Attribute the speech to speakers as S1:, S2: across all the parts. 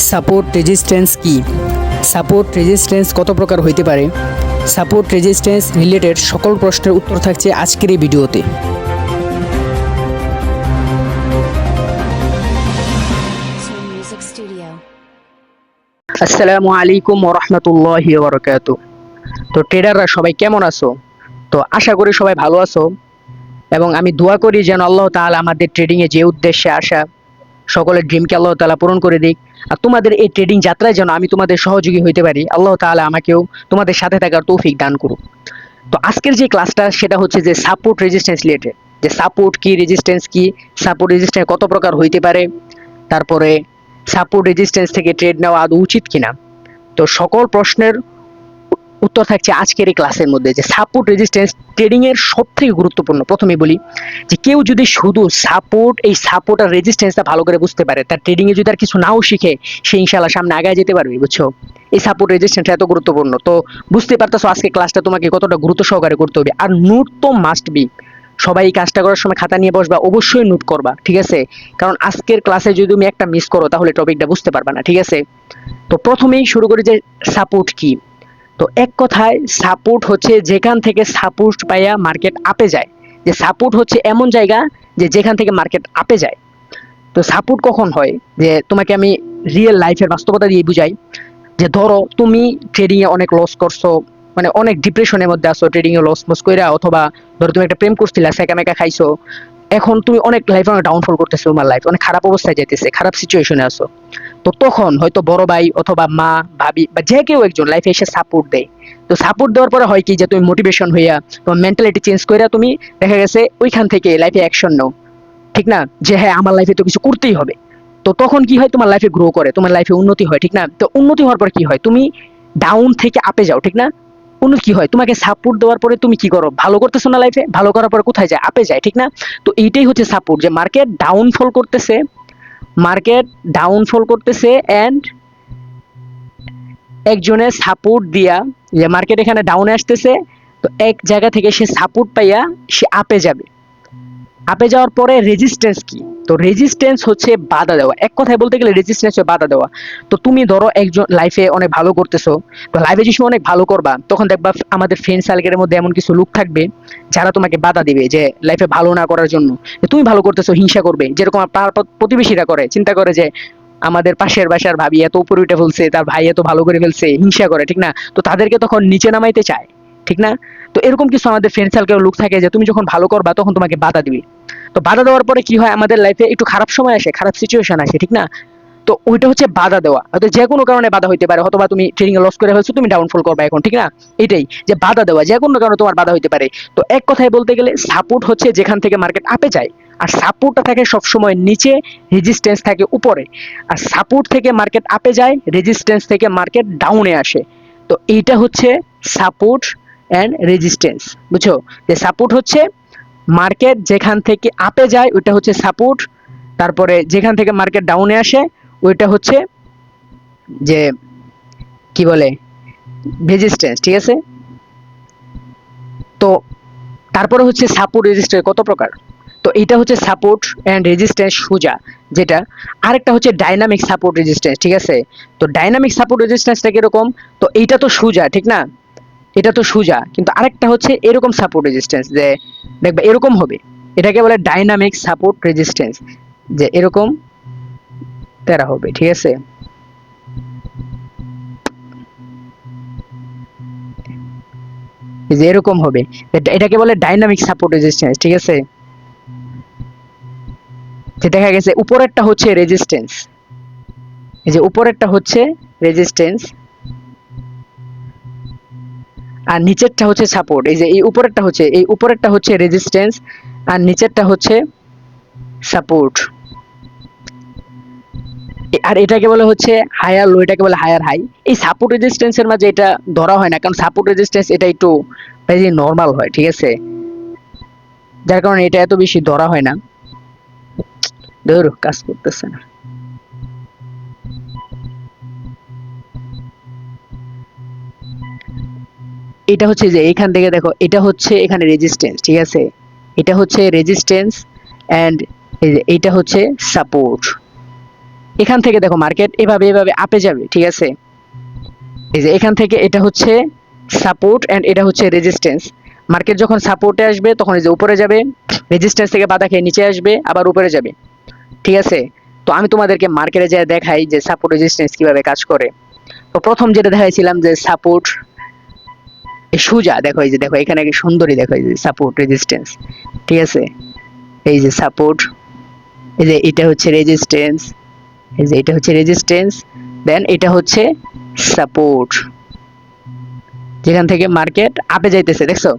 S1: Support resistance কি? Support resistance কত প্রকার হইতে পারে? সাপোর্ট রেজিস্ট্যান্স রিলেটেড সকল প্রশ্নের উত্তর থাকছে আজকের এই ভিডিওতে। আসসালামু আলাইকুম ওয়া রাহমাতুল্লাহি ওয়া বারাকাতুহু। তো ট্রেডাররা সবাই কেমন আছো? তো আশা করি সবাই ভালো আছো এবং আমি দোয়া করি যেন আল্লাহ তাআলা আমাদের ট্রেডিং এ যে উদ্দেশ্যে আসা সকলের ড্রিমকে আল্লাহ তাআলা পূরণ করে দিক। আর তোমাদের এই ট্রেডিং যাত্রায় যেন আমি তোমাদের সহযোগী হইতে পারি, আল্লাহ তাআলা আমাকেও তোমাদের সাথে থাকার তৌফিক দান করুক। তো আজকের যে ক্লাসটা সেটা হচ্ছে যে সাপোর্ট রেজিস্ট্যান্স রিলেটেড, যে সাপোর্ট কি, রেজিস্ট্যান্স কি, সাপোর্ট রেজিস্ট্যান্স কত প্রকার হইতে পারে, তারপরে সাপোর্ট রেজিস্ট্যান্স থেকে ট্রেড নেওয়া আদৌ উচিত কিনা। তো সকল প্রশ্নের উত্তর থাকছে আজকের এই ক্লাসের মধ্যে। যে সাপোর্ট রেজিস্ট্যান্স ট্রেডিং এর সবথেকে গুরুত্বপূর্ণ। প্রথমেই বলি যে কেউ যদি শুধু সাপোর্ট আর রেজিস্ট্যান্সটা ভালো করে বুঝতে পারে, তার ট্রেডিং এ যদি আর কিছু নাও শিখে, সে ইনশাআল্লাহ সামনে আগায় যেতে পারবে, বুঝছো? এই সাপোর্ট রেজিস্ট্যান্সটা এত গুরুত্বপূর্ণ। তো বুঝতে পারতেছো আজকে ক্লাসটা তোমাকে কতটা গুরুত্ব সহকারে করতে হবে। আর নোট তো মাস্ট বি। সবাই এই কাজটা করার সময় খাতা নিয়ে বসবা, অবশ্যই নোট করবা, ঠিক আছে? কারণ আজকের ক্লাসে যদি তুমি একটা মিস করো তাহলে টপিকটা বুঝতে পারবা না, ঠিক আছে? তো প্রথমেই শুরু করি যে সাপোর্ট কি। তো এক কথায় সাপোর্ট হচ্ছে যেখান থেকে সাপোর্ট পাইয়া মার্কেট আপে যায়। যে সাপোর্ট হচ্ছে এমন জায়গা যে যেখান থেকে মার্কেট আপে যায়। তো সাপোর্ট কখন হয়? যে তোমাকে আমি রিয়েল লাইফের বাস্তবতা দিয়ে বুঝাই। যে ধরো তুমি ট্রেডিং এ অনেক লস করছো, মানে অনেক ডিপ্রেশনের মধ্যে আছো, ট্রেডিং এ লস মস কইরা, অথবা ধরো তুমি একটা প্রেম করছিলা, সেকা মেকা খাইছো, এখন তুমি অনেক লাইফে অনেক ডাউনফল করতেছো, তোমার লাইফ অনেক খারাপ অবস্থায় যাইতেছে, খারাপ সিচুয়েশনে আছো। তো তখন হয়তো বড় ভাই অথবা মা, ভাবি বা যে কেউ একজন লাইফে এসে সাপোর্ট দেয়। তো সাপোর্ট দেওয়ার পরে হয় কি, যে তুমি মোটিভেশন হইয়া তোমার মেন্টালিটি চেঞ্জ কইরা তুমি দেখা গেছে ওইখান থেকে লাইফে অ্যাকশন নাও, ঠিক না? যে হ্যাঁ, আমার লাইফে তো কিছু করতেই হবে। তো তখন কি হয়, তোমার লাইফে গ্রো করে, তোমার লাইফে উন্নতি হয়, ঠিক না? তো উন্নতি হওয়ার পর কি হয়, তুমি ডাউন থেকে আপে যাও, ঠিক না? উন্নতি কি হয়, তোমাকে সাপোর্ট দেওয়ার পরে তুমি কি করো, ভালো করতেছো না লাইফে, ভালো করার পরে কোথায় যায়, আপে যায়, ঠিক না? তো এইটাই হচ্ছে সাপোর্ট। যে মার্কেট ডাউনফল করতেছে, এন্ড একজনের সাপোর্ট দিয়া, যে মার্কেট এখানে ডাউনে আসতেছে, তো এক জায়গা থেকে সে সাপোর্ট পাইয়া সে আপে যাবে। আপে যাওয়ার পরে রেজিস্ট্যান্স কি? তো রেজিস্ট্যান্স হচ্ছে বাধা দেওয়া। এক কথায় বলতে গেলে রেজিস্ট্যান্স হচ্ছে বাধা দেওয়া। তো তুমি ধরো একজন লাইফে অনেক ভালো করতেছো, তো লাইফে যে সময় অনেক ভালো করবা, তখন দেখবা আমাদের ফ্রেন্ড সার্কেলের মধ্যে এমন কিছু লোক থাকবে যারা তোমাকে বাধা দিবে, যে লাইফে ভালো না করার জন্য। তুমি ভালো করতেছো, হিংসা করবে, যেরকম পাড়ার প্রতিবেশীরা করে, চিন্তা করে যে আমাদের পাশের বাসার ভাবি এত উপরে উঠে ফেলছে, তার ভাই এত ভালো করে ফেলছে, হিংসা করে, ঠিক না? তো তাদেরকে তখন নিচে নামাইতে চায়, ঠিক না? তো এরকম কিছু আমাদের ফ্রেন্ড সার্কেলের লোক থাকে, যে তুমি যখন ভালো করবা তখন তোমাকে বাধা দিবে। তো বাধা দেওয়ার পরে কি হয়, আমাদের লাইফে একটু খারাপ সময় আসে, খারাপ সিচুয়েশন আসে, ঠিক না? তো ওইটা হচ্ছে বাধা দেওয়া। হয়তো যে কোনো কারণে বাধা হইতে পারে, অথবা তুমি ট্রেডিং এ লস করে ফেলছো, তুমি ডাউনফল করবা এখন, ঠিক না? এটাই যে বাধা দেওয়া, যে কোনো কারণে তোমার বাধা হইতে পারে। তো এক কথায় বলতে গেলে সাপোর্ট হচ্ছে যেখান থেকে মার্কেট আপে যায়, আর সাপোর্টটা থাকে সবসময় নিচে, রেজিস্ট্যান্স থাকে উপরে। আর সাপোর্ট থেকে মার্কেট আপে যায়, রেজিস্ট্যান্স থেকে মার্কেট ডাউনে আসে। তো এইটা হচ্ছে সাপোর্ট এন্ড রেজিস্ট্যান্স, বুঝছো? যে সাপোর্ট হচ্ছে মার্কেট যেখান থেকে আপে যায়, ওইটা হচ্ছে সাপোর্ট। তারপরে যেখান থেকে মার্কেট ডাউনে আসে, ওইটা হচ্ছে যে কি বলে, রেজিস্ট্যান্স, ঠিক আছে? তো তারপরে হচ্ছে সাপোর্ট রেজিস্ট্যান্স কত প্রকার। তো এটা হচ্ছে সাপোর্ট এন্ড রেজিস্ট্যান্স সোজা, যেটা। আরেকটা হচ্ছে ডাইনামিক সাপোর্ট রেজিস্ট্যান্স, ঠিক আছে? তো ডাইনামিক সাপোর্ট রেজিস্ট্যান্সটা কিরকম? তো এইটা তো সোজা, ঠিক না? এটা তো সোজা, কিন্তু আরেকটা হচ্ছে এরকম সাপোর্ট রেজিস্ট্যান্স, যে দেখবে এরকম হবে। এটাকে বলে ডাইনামিক সাপোর্ট রেজিস্ট্যান্স, যে এরকম তেরা হবে, ঠিক আছে? যে এরকম হবে, এটাকে বলে ডাইনামিক সাপোর্ট রেজিস্ট্যান্স, ঠিক আছে? যে দেখা গেছে উপরেরটা হচ্ছে রেজিস্ট্যান্স, এই যে উপরেরটা হচ্ছে রেজিস্ট্যান্স, আর নিচেরটা হচ্ছে সাপোর্ট। এই যে এই উপরেরটা হচ্ছে রেজিস্ট্যান্স, আর নিচেরটা হচ্ছে সাপোর্ট। আর এটাকে বলে হচ্ছে হায়ার লো, এটাকে বলে হায়ার হাই। এই সাপোর্ট রেজিস্ট্যান্সের মাঝে এটা ধরা হয় না, কারণ সাপোর্ট রেজিস্ট্যান্স এটা একটু ভেরি নরমাল হয়, ঠিক আছে? যার কারণে এটা এত বেশি ধরা হয় না। ধরো কাজ করতেছে না। এটা হচ্ছে যে এখান থেকে দেখো, এটা হচ্ছে এখানে রেজিস্ট্যান্স, ঠিক আছে? এটা হচ্ছে রেজিস্ট্যান্স, এন্ড এইটা হচ্ছে সাপোর্ট। এখান থেকে দেখো মার্কেট এভাবে এভাবে আপে যাবে, ঠিক আছে। এই যে এখান থেকে এটা হচ্ছে সাপোর্ট এন্ড এটা হচ্ছে রেজিস্ট্যান্স। মার্কেট যখন সাপোর্টে আসবে তখন এই যে উপরে যাবে, রেজিস্ট্যান্স থেকে বাধা খেয়ে নিচে আসবে, আবার উপরে যাবে, ঠিক আছে। তো আমি তোমাদেরকে মার্কেটে যা দেখাই যে সাপোর্ট রেজিস্ট্যান্স কিভাবে কাজ করে। তো প্রথম যেটা দেখাইছিলাম যে সাপোর্ট সোজা, দেখো এই যে দেখো এখানে কি সুন্দরী, দেখো এই যে সাপোর্ট রেজিস্ট্যান্স, ঠিক আছে। এই যে সাপোর্ট, এই যে এটা হচ্ছে রেজিস্ট্যান্স, এই যে এটা হচ্ছে রেজিস্ট্যান্স, দেন এটা হচ্ছে সাপোর্ট, যেখান থেকে মার্কেট আপে যাইতেছে, দেখছো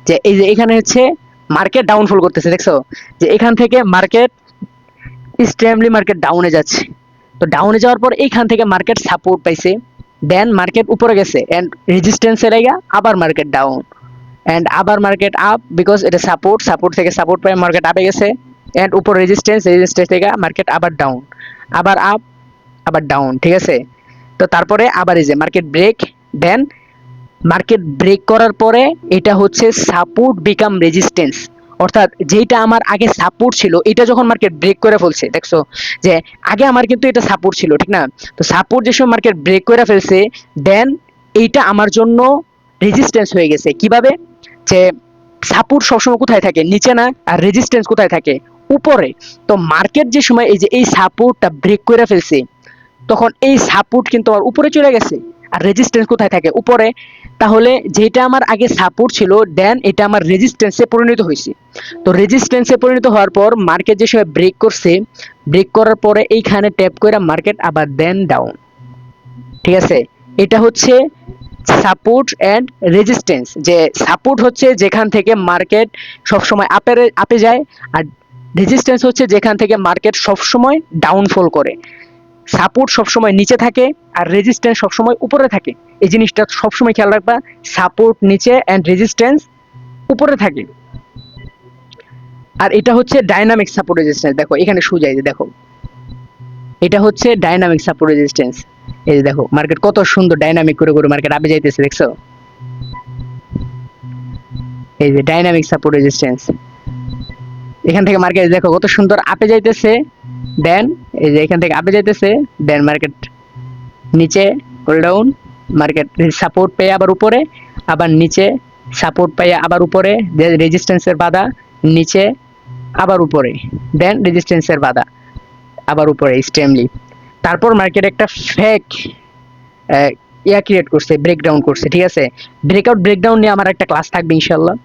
S1: যে এই যে এখানে হচ্ছে মার্কেট ডাউনফল করতেছে, দেখছো যে এখান থেকে মার্কেট স্ট্যামলি মার্কেট ডাউনে যাচ্ছে। তো ডাউনে যাওয়ার পর এইখান থেকে মার্কেট সাপোর্ট পাইছে, দেন মার্কেট উপরে গেছে এন্ড রেজিস্ট্যান্সে লাগা আবার মার্কেট ডাউন এন্ড আবার মার্কেট আপ, বিকজ এটা সাপোর্ট, সাপোর্ট থেকে সাপোর্ট পাই মার্কেট আপে গেছে এন্ড উপর রেজিস্ট্যান্স, রেজিস্ট্যান্স থেকে মার্কেট আবার ডাউন, আবার আপ, আবার ডাউন, ঠিক আছে। তো তারপরে আবার এই যে মার্কেট ব্রেক, দেন মার্কেট ব্রেক করার পরে এটা হচ্ছে সাপোর্ট বিকাম রেজিস্ট্যান্স, অর্থাৎ যেটা আমার আগে সাপোর্ট ছিল এটা যখন মার্কেট ব্রেক করে ফেলছে, দেখছো যে আগে আমার কিন্তু এটা সাপোর্ট ছিল, ঠিক না। তো সাপোর্ট যে সময় মার্কেট ব্রেক করে ফেলছে, দেন এইটা আমার জন্য রেজিস্ট্যান্স হয়ে গেছে। কিভাবে, যে সাপোর্ট সবসময় কোথায় থাকে, নিচে না, আর রেজিস্ট্যান্স কোথায় থাকে, উপরে। তো মার্কেট যে সময় এই যে এই সাপোর্টটা ব্রেক করে ফেলছে, তখন এই সাপোর্ট কিন্তু আমার উপরে চলে গেছে, আর রেজিস্ট্যান্স কোথায় থাকে, উপরে। তাহলে যেটা আমার আগে সাপোর্ট ছিল, দেন এটা আমার রেজিস্ট্যান্সে পরিণত হয়েছে। তো রেজিস্ট্যান্সে পরিণত হওয়ার পর মার্কেট যে সময় ব্রেক করছে, ব্রেক করার পরে এইখানে ট্যাপ করে মার্কেট আবার দেন ডাউন, ঠিক আছে। এটা হচ্ছে সাপোর্ট এন্ড রেজিস্ট্যান্স। যে সাপোর্ট হচ্ছে যেখান থেকে মার্কেট সবসময় আপে যায়, আর রেজিস্ট্যান্স হচ্ছে যেখান থেকে মার্কেট সবসময় ডাউনফল করে। সাপোর্ট সবসময় নিচে থাকে আর রেজিস্ট্যান্স সবসময় উপরে থাকে, এই জিনিসটা সবসময় খেয়াল রাখবা। সাপোর্ট নিচে এন্ড রেজিস্ট্যান্স উপরে থাকে। আর এটা হচ্ছে ডাইনামিক সাপোর্ট রেজিস্ট্যান্স, দেখো এখানে সোজা, এই যে দেখো এটা হচ্ছে ডাইনামিক সাপোর্ট রেজিস্ট্যান্স। এই যে দেখো মার্কেট কত সুন্দর ডাইনামিক করে করে মার্কেট আপে যাইতেছে, দেখছো। এই যে ডাইনামিক সাপোর্ট রেজিস্ট্যান্স, এখান থেকে মার্কেট দেখো কত সুন্দর আপে যাইতেছে, দেন এই যে এখান থেকে আপে যাইতেছে, দেন মার্কেট নিচে হোল ডাউন, মার্কেট সাপোর্ট পেয়ে আবার উপরে, আবার নিচে সাপোর্ট পেয়ে আবার উপরে, রেজিস্ট্যান্সের বাধা, নিচে আবার উপরে, দেন রেজিস্ট্যান্সের বাধা, আবার উপরে স্টেমলি। তারপর মার্কেট একটা ফেক ইয়া ক্রিয়েট করছে, ব্রেকডাউন করছে, ঠিক আছে। ব্রেকআউট ব্রেকডাউন নিয়ে আমার একটা ক্লাস থাকবে ইনশাল্লাহ।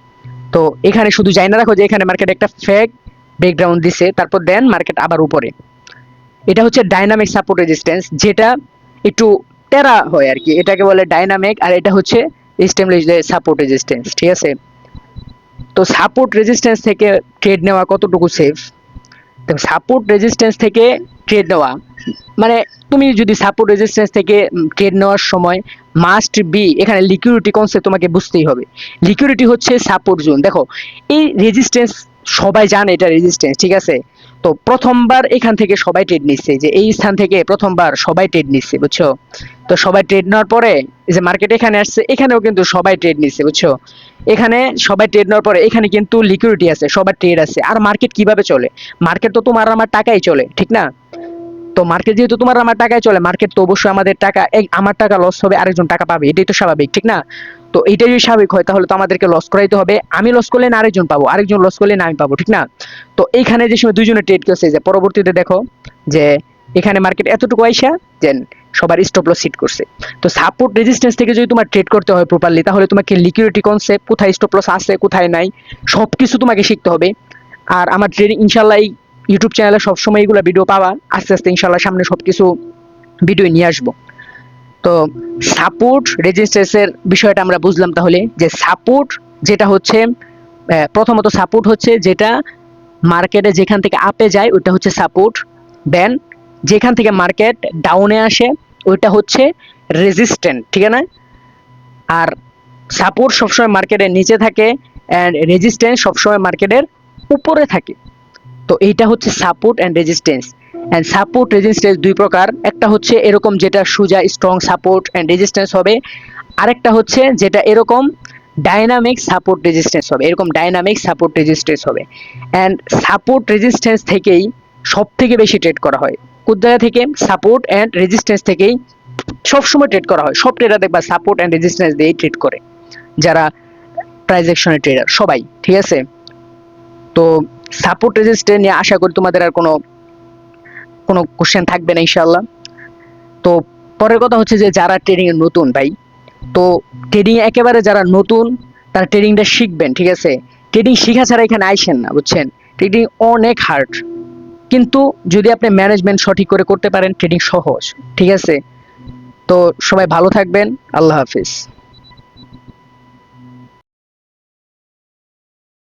S1: তো এখানে শুধু যাই না রাখো যে এখানে মার্কেট একটা ফেক ব্রেকডাউন দিছে, তারপর দেন মার্কেট আবার উপরে। এটা হচ্ছে ডাইনামিক সাপোর্ট রেজিস্ট্যান্স, যেটা একটু টেরা হয় আর কি, এটাকে বলে ডাইনামিক, আর এটা হচ্ছে এস্টাবলিশ সাপোর্ট রেজিস্ট্যান্স, ঠিক আছে। তো সাপোর্ট রেজিস্ট্যান্স থেকে ট্রেড নেওয়া কতটুকু সেফ? তো সাপোর্ট রেজিস্ট্যান্স থেকে ট্রেড নেওয়া মানে, তুমি যদি সাপোর্ট রেজিস্ট্যান্স থেকে ট্রেড নেওয়ার সময় মাস্ট বি, এখানে লিকুইডিটি কনসেপ্ট তোমাকে বুঝতেই হবে। লিকুইডিটি হচ্ছে সাপোর্ট জোন, দেখো এই রেজিস্ট্যান্স সবাই জানে এটা রেজিস্ট্যান্স, ঠিক আছে। তো প্রথমবার এখান থেকে সবাই ট্রেড নিচ্ছে, যে এই স্থান থেকে প্রথমবার সবাই ট্রেড নিচ্ছে, বুঝছো। তো সবাই ট্রেড নেওয়ার পরে যে মার্কেট এখানে আসছে, এখানেও কিন্তু সবাই ট্রেড নিচ্ছে, বুঝছো। এখানে সবাই ট্রেড নেওয়ার পরে এখানে কিন্তু লিকুইডিটি আছে, সবার ট্রেড আছে। আর মার্কেট কিভাবে চলে? মার্কেট তো তোমার আমার টাকাই চলে, ঠিক না। তো মার্কেট যেহেতু তোমার আমার টাকায় চলে, মার্কেট তো অবশ্যই আমাদের টাকা, আমার টাকা লস হবে, আরেকজন টাকা পাবে, এটাই তো স্বাভাবিক, ঠিক না। তো এইটা যদি স্বাভাবিক হয় তাহলে তো আমাদেরকে লস করাইতে হবে, আমি লস করলে না আরেকজন পাবো, আরেকজন লস করলে না আমি পাবো, ঠিক না। তো এইখানে যে সময় দুইজনে ট্রেড করছে, যে পরবর্তীতে দেখো যে এখানে মার্কেট এতটুকু আইসা দেন সবার স্টপ লস হিট করছে। তো সাপোর্ট রেজিস্ট্যান্স থেকে যদি তোমার ট্রেড করতে হয় প্রপারলি, তাহলে তোমাকে লিকুইডিটি কনসেপ্ট, কোথায় স্টপ লস আছে কোথায় নাই, সবকিছু তোমাকে শিখতে হবে। আর আমার ট্রেডিং ইনশাল্লাহ এই ইউটিউব চ্যানেলে সবসময় এগুলো ভিডিও পাওয়া, আস্তে আস্তে ইনশাল্লাহ সামনে সবকিছু ভিডিও নিয়ে আসবো। তো সাপোর্ট রেজিস্ট্যান্সের বিষয়টা আমরা বুঝলাম, তাহলে যে সাপোর্ট যেটা হচ্ছে, প্রথমত সাপোর্ট হচ্ছে যেটা মার্কেটে যেখান থেকে আপে যায় ওইটা হচ্ছে সাপোর্ট, দেন যেখান থেকে মার্কেট ডাউনে আসে ওইটা হচ্ছে রেজিস্ট্যান্ট, ঠিক আছে না। আর সাপোর্ট সবসময় মার্কেটের নিচে থাকে অ্যান্ড রেজিস্ট্যান্স সবসময় মার্কেটের উপরে থাকে। তো এইটা হচ্ছে support and resistance. And support resistance দুই প্রকার, একটা হচ্ছে এরকম যেটা সোজা স্ট্রং সাপোর্ট এন্ড রেজিস্ট্যান্স হবে, আরেকটা হচ্ছে যেটা এরকম ডাইনামিক সাপোর্ট রেজিস্ট্যান্স হবে, এরকম ডাইনামিক সাপোর্ট রেজিস্ট্যান্স হবে। এন্ড সাপোর্ট রেজিস্ট্যান্স থেকেই সব থেকে বেশি ট্রেড করা হয়। কোন জায়গা থেকে? সাপোর্ট অ্যান্ড রেজিস্ট্যান্স থেকেই সবসময় ট্রেড করা হয়। সব ট্রেডার দেখবা সাপোর্ট অ্যান্ড রেজিস্ট্যান্স দিয়েই ট্রেড করে, যারা প্রাইস অ্যাকশনের ট্রেডার সবাই, ঠিক আছে? তো সাপোর্ট রেজিস্ট্যান্স নিয়ে আশা করি তোমাদের আর কোনো কোনো কোশ্চেন থাকবে না ইনশাআল্লাহ। তো পরের কথা হচ্ছে যে যারা ট্রেডিং এ নতুন ভাই, তো ট্রেডিং একেবারে যারা নতুন তারা ট্রেডিংটা শিখবেন, ঠিক আছে? ট্রেডিং শিখা ছাড়া এখানে আইসেন না, বুঝছেন? ট্রেডিং অনেক হার্ড, কিন্তু যদি আপনি ম্যানেজমেন্ট সঠিক করে করতে পারেন ট্রেডিং সহজ, ঠিক আছে? তো সবাই ভালো থাকবেন, আল্লাহ হাফিজ।